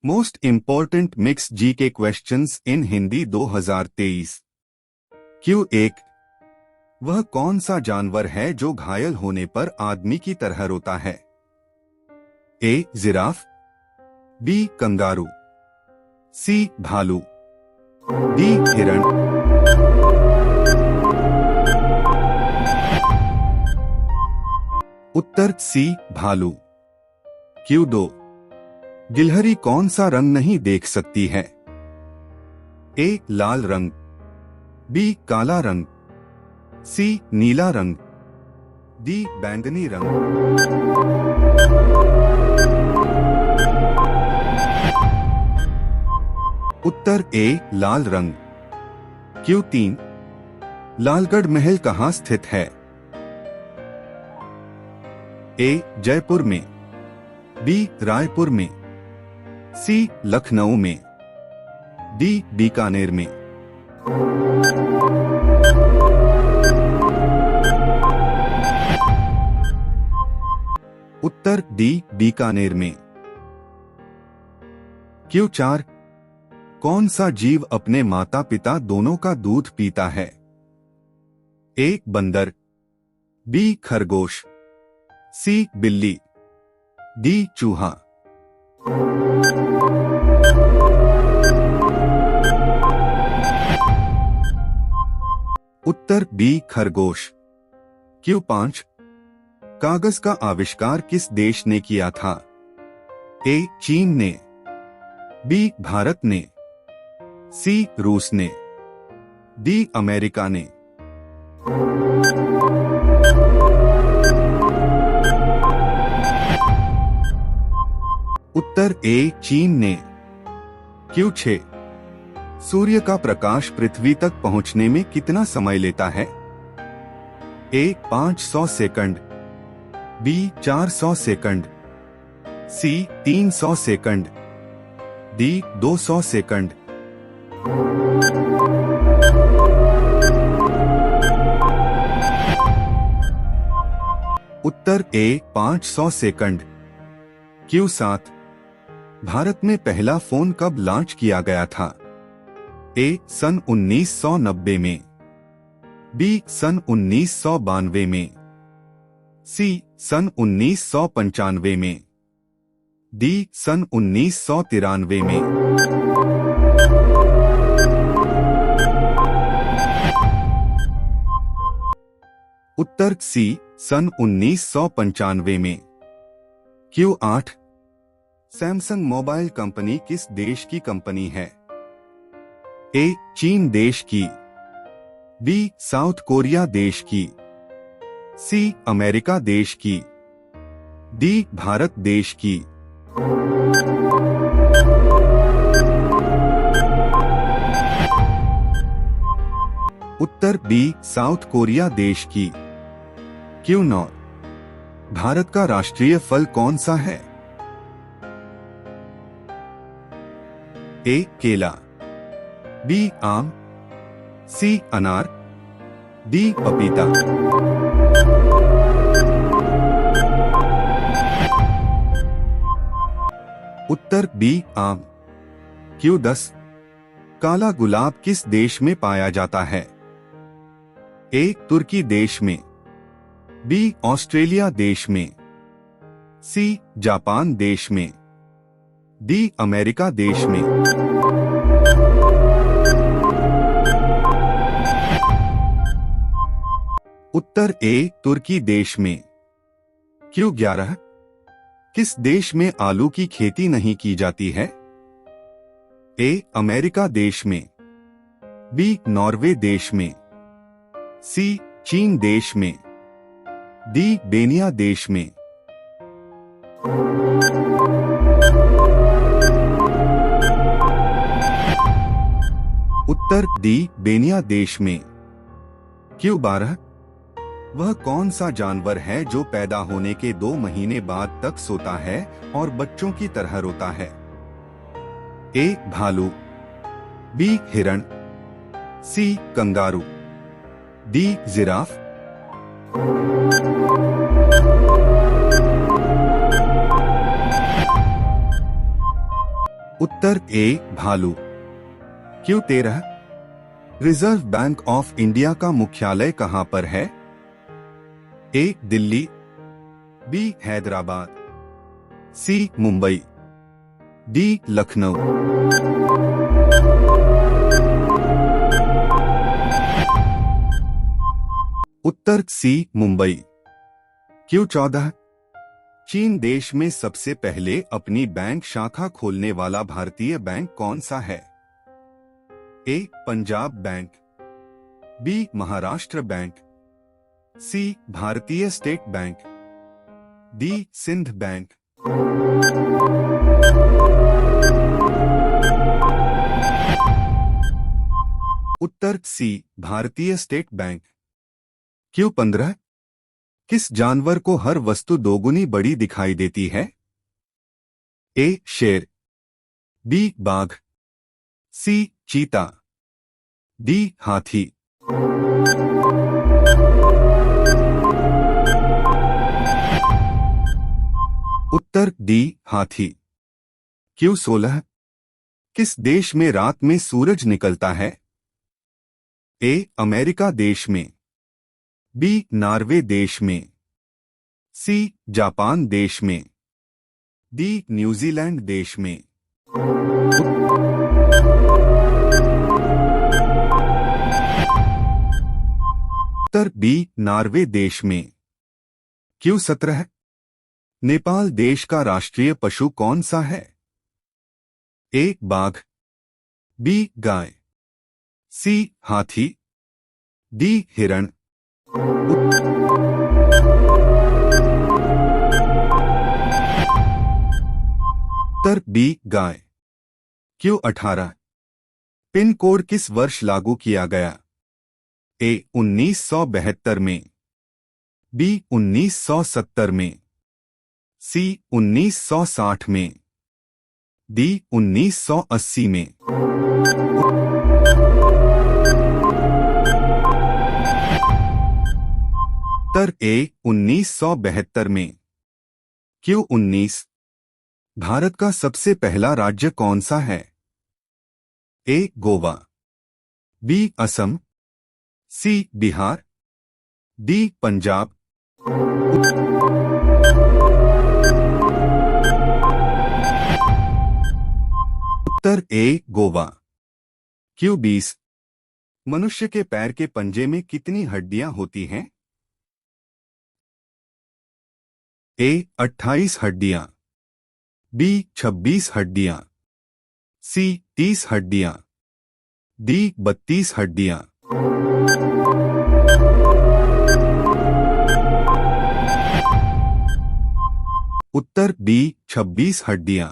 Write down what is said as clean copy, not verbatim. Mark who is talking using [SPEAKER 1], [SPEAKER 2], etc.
[SPEAKER 1] Most important mix जी के questions in Hindi 2023। Q1। वह कौन सा जानवर है जो घायल होने पर आदमी की तरह रोता है? A giraffe, B kangaroo, C भालू, D हिरण। उत्तर C भालू। Q2। गिलहरी कौन सा रंग नहीं देख सकती है? A लाल रंग, B काला रंग, C नीला रंग, D बैंगनी रंग। उत्तर A लाल रंग। Q3। लालगढ़ महल कहाँ स्थित है? A जयपुर में, B रायपुर में, C लखनऊ में, D बीकानेर में। उत्तर D बीकानेर में। Q4। कौन सा जीव अपने माता पिता दोनों का दूध पीता है? A बंदर, B खरगोश, C बिल्ली, D चूहा। उत्तर B खरगोश। Q5। कागज का आविष्कार किस देश ने किया था? A चीन ने, B भारत ने, C रूस ने, D अमेरिका ने। उत्तर A चीन ने। Q6। सूर्य का प्रकाश पृथ्वी तक पहुंचने में कितना समय लेता है? A 500 second, B 400 second, C 300 second, D 200 second. Uttar A 500 second. Q7। Bharat में पहला फोन कब लॉन्च किया गया था? A सन 1990 में, B सन 1992 में, C सन 1995 में, D सन 1993 में। उत्तर C सन 1995 में। Q8। सैमसंग मोबाइल कंपनी किस देश की कंपनी है? A चीन देश की, B साउथ कोरिया देश की, C अमेरिका देश की, D भारत देश की। उत्तर B साउथ कोरिया देश की। Q9। भारत का राष्ट्रीय फल कौन सा है? A केला, B आम, C अनार, D पपीता। उत्तर B आम। Q10। काला गुलाब किस देश में पाया जाता है? A तुर्की देश में, B ऑस्ट्रेलिया देश में, C जापान देश में, D अमेरिका देश में। उत्तर A तुर्की देश में। Q11। किस देश में आलू की खेती नहीं की जाती है? A अमेरिका देश में, B नॉर्वे देश में, C चीन देश में, D बेनिया देश में। उत्तर D बेनिया देश में। Q12। वह कौन सा जानवर है जो पैदा होने के 2 महीने बाद तक सोता है और बच्चों की तरह रोता है? A भालू, B हिरण, C कंगारू, D जिराफ। उत्तर ए भालू। Q 13 reserve bank of India का मुख्यालय कहां पर है? ए दिल्ली, बी हैदराबाद, सी मुंबई, डी लखनऊ। उत्तर सी मुंबई। क्यू 14 चीन देश में सबसे पहले अपनी बैंक शाखा खोलने वाला भारतीय बैंक कौन सा है? A Punjab bank, B Maharashtra bank, C Bharatiya state bank, D Sindh bank. उत्तर C Bharatiya state bank. Q 15 किस जानवर को हर वस्तु दोगुनी बड़ी दिखाई देती है? ए शेर, बी बाघ, सी चीता, डी हाथी। उत्तर डी हाथी। क्यू 16 किस देश में रात में सूरज निकलता है? ए अमेरिका देश में, बी नॉर्वे देश में, सी जापान देश में, डी न्यूजीलैंड देश में। उत्तर बी नॉर्वे देश में। क्यू 17 नेपाल देश का राष्ट्रीय पशु कौन सा है? ए बाघ, बी गाय, सी हाथी, डी हिरण। उत्तर बी गाय। क्यू 18 पिन कोड किस वर्ष लागू किया गया? ए 1972 में, बी 1970 में, सी 1960 में, डी 1980 में। उत्तर ए 1972 में। क्यू 19 भारत का सबसे पहला राज्य कौन सा है? ए गोवा, बी असम, सी बिहार, डी पंजाब। उत्तर ए गोवा। क्यू 20 मनुष्य के पैर के पंजे में कितनी हड्डियां होती हैं? ए 28 हड्डियां, बी 26 हड्डियां, सी 30 हड्डियां, डी 32 हड्डियां। उत्तर बी 26 हड्डियां।